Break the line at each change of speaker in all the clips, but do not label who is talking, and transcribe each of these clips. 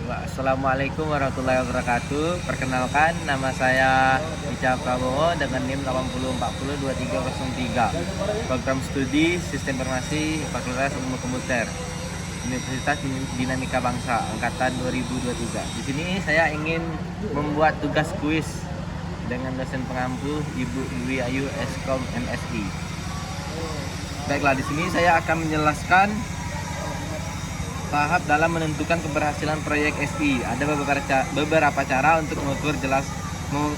Assalamualaikum warahmatullahi wabarakatuh. Perkenalkan, nama saya Ica Prabowo dengan NIM 80402303. Program studi Sistem Informasi Fakultas Ilmu Komputer Universitas Dinamika Bangsa angkatan 2023. Di sini saya ingin membuat tugas kuis dengan dosen pengampu Ibu Dwi Ayu Eskom MSI. Baiklah, di sini saya akan menjelaskan tahap dalam menentukan keberhasilan proyek SI. Ada beberapa cara untuk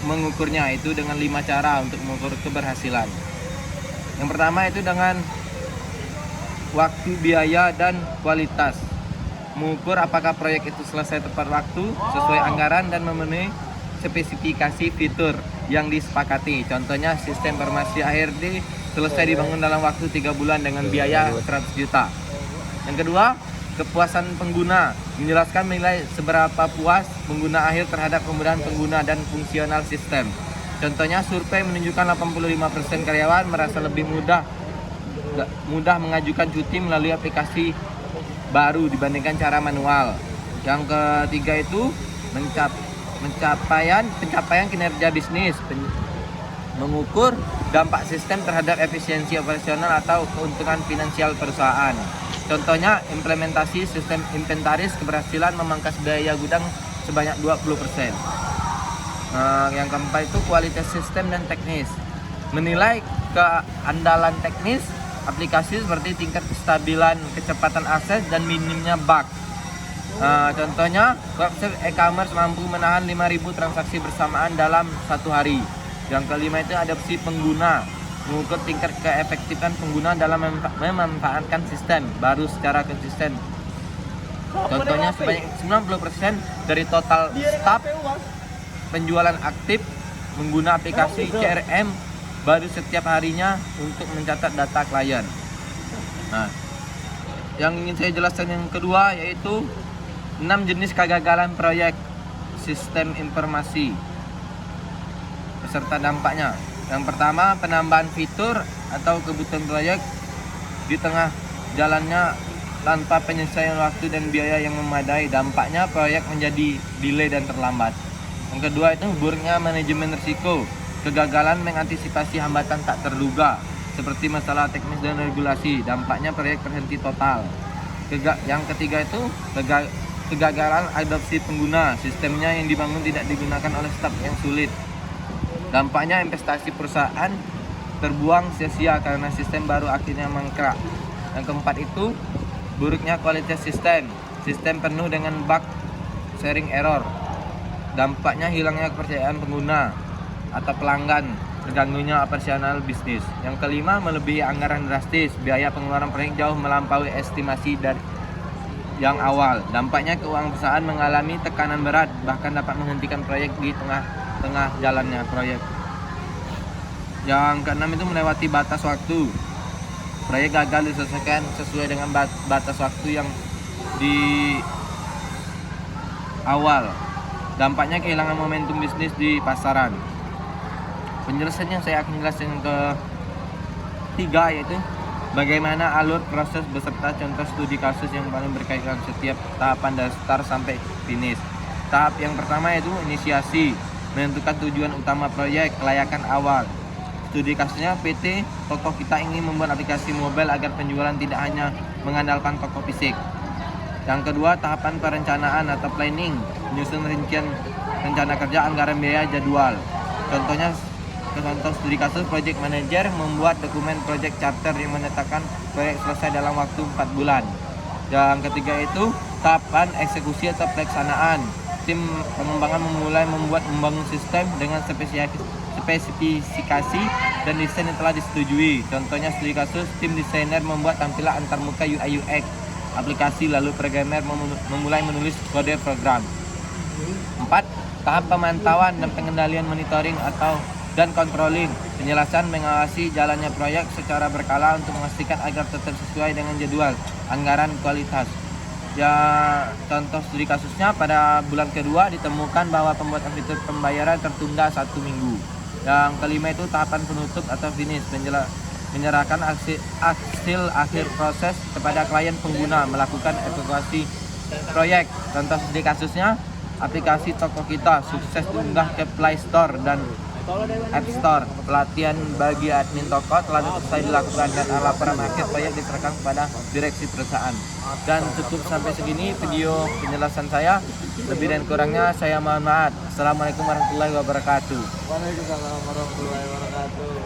mengukurnya, itu dengan 5 cara untuk mengukur keberhasilan. Yang pertama itu dengan waktu, biaya, dan kualitas. Mengukur apakah proyek itu selesai tepat waktu, sesuai anggaran, dan memenuhi spesifikasi fitur yang disepakati. Contohnya sistem informasi ARD selesai dibangun dalam waktu 3 bulan dengan biaya 100 juta. Yang kedua, kepuasan pengguna, menjelaskan menilai seberapa puas pengguna akhir terhadap kemudahan pengguna dan fungsional sistem. Contohnya, survei menunjukkan 85% karyawan merasa lebih mudah mengajukan cuti melalui aplikasi baru dibandingkan cara manual. Yang ketiga itu pencapaian kinerja bisnis, mengukur dampak sistem terhadap efisiensi operasional atau keuntungan finansial perusahaan. Contohnya, implementasi sistem inventaris keberhasilan memangkas biaya gudang sebanyak 20%. Yang keempat itu kualitas sistem dan teknis, menilai keandalan teknis aplikasi seperti tingkat kestabilan, kecepatan akses, dan minimnya bug. Contohnya, website e-commerce mampu menahan 5.000 transaksi bersamaan dalam 1 hari. Yang kelima itu adopsi pengguna, mengukur tingkat keefektifan pengguna dalam memanfaatkan sistem baru secara konsisten. Contohnya, sebanyak 90% dari total staff penjualan aktif mengguna aplikasi CRM baru setiap harinya untuk mencatat data klien. Nah, yang ingin saya jelaskan yang kedua yaitu 6 jenis kegagalan proyek sistem informasi beserta dampaknya. Yang pertama, penambahan fitur atau kebutuhan proyek di tengah jalannya tanpa penyelesaian waktu dan biaya yang memadai. Dampaknya proyek menjadi delay dan terlambat. Yang kedua itu buruknya manajemen risiko, kegagalan mengantisipasi hambatan tak terduga seperti masalah teknis dan regulasi. Dampaknya proyek terhenti total. Yang ketiga itu kegagalan adopsi pengguna, sistemnya yang dibangun tidak digunakan oleh staf yang sulit. Dampaknya investasi perusahaan terbuang sia-sia karena sistem baru akhirnya mangkrak. Yang keempat itu buruknya kualitas sistem penuh dengan bug, sharing error. Dampaknya hilangnya kepercayaan pengguna atau pelanggan, terganggunya operasional bisnis. Yang kelima, melebihi anggaran drastis, biaya pengeluaran proyek jauh melampaui estimasi dari yang awal. Dampaknya keuangan perusahaan mengalami tekanan berat, bahkan dapat menghentikan proyek di tengah jalannya proyek. Yang keenam itu melewati batas waktu, proyek gagal diselesaikan sesuai dengan batas waktu yang di awal. Dampaknya kehilangan momentum bisnis di pasaran. Penjelasan yang saya akan jelaskan yang ketiga yaitu bagaimana alur proses beserta contoh studi kasus yang paling berkaitan setiap tahapan dari start sampai finish. Tahap yang pertama yaitu inisiasi, menentukan tujuan utama proyek, kelayakan awal. Studi kasusnya, PT Toko Kita ingin membuat aplikasi mobile agar penjualan tidak hanya mengandalkan toko fisik. Yang kedua, tahapan perencanaan atau planning, menyusun rincian rencana kerja, anggaran biaya, jadwal. Contohnya, contoh studi kasus, project manager membuat dokumen project charter yang menetapkan proyek selesai dalam waktu 4 bulan. Yang ketiga itu tahapan eksekusi atau pelaksanaan. Tim pengembangan membangun sistem dengan spesifikasi dan desain yang telah disetujui. Contohnya studi kasus, tim desainer membuat tampilan antarmuka UI UX aplikasi, lalu programmer memulai menulis kode program. 4. Tahap pemantauan dan pengendalian, monitoring dan controlling. Penjelasan mengawasi jalannya proyek secara berkala untuk memastikan agar tetap sesuai dengan jadwal, anggaran, kualitas. Ya, contoh studi kasusnya, pada bulan kedua ditemukan bahwa pembuatan fitur pembayaran tertunda 1 minggu. Yang kelima itu tahapan penutup atau finish, menyerahkan hasil akhir proses kepada klien pengguna, melakukan evaluasi proyek. Contoh di kasusnya, aplikasi toko kita sukses diunggah ke Play Store dan App Store. Pelatihan bagi admin toko telah selesai dilakukan dan laporan akhir proyek diserahkan kepada direksi perusahaan. Dan cukup sampai segini video penjelasan saya. Lebih dan kurangnya saya mohon maaf. Assalamualaikum warahmatullahi wabarakatuh.
Waalaikumsalam warahmatullahi wabarakatuh.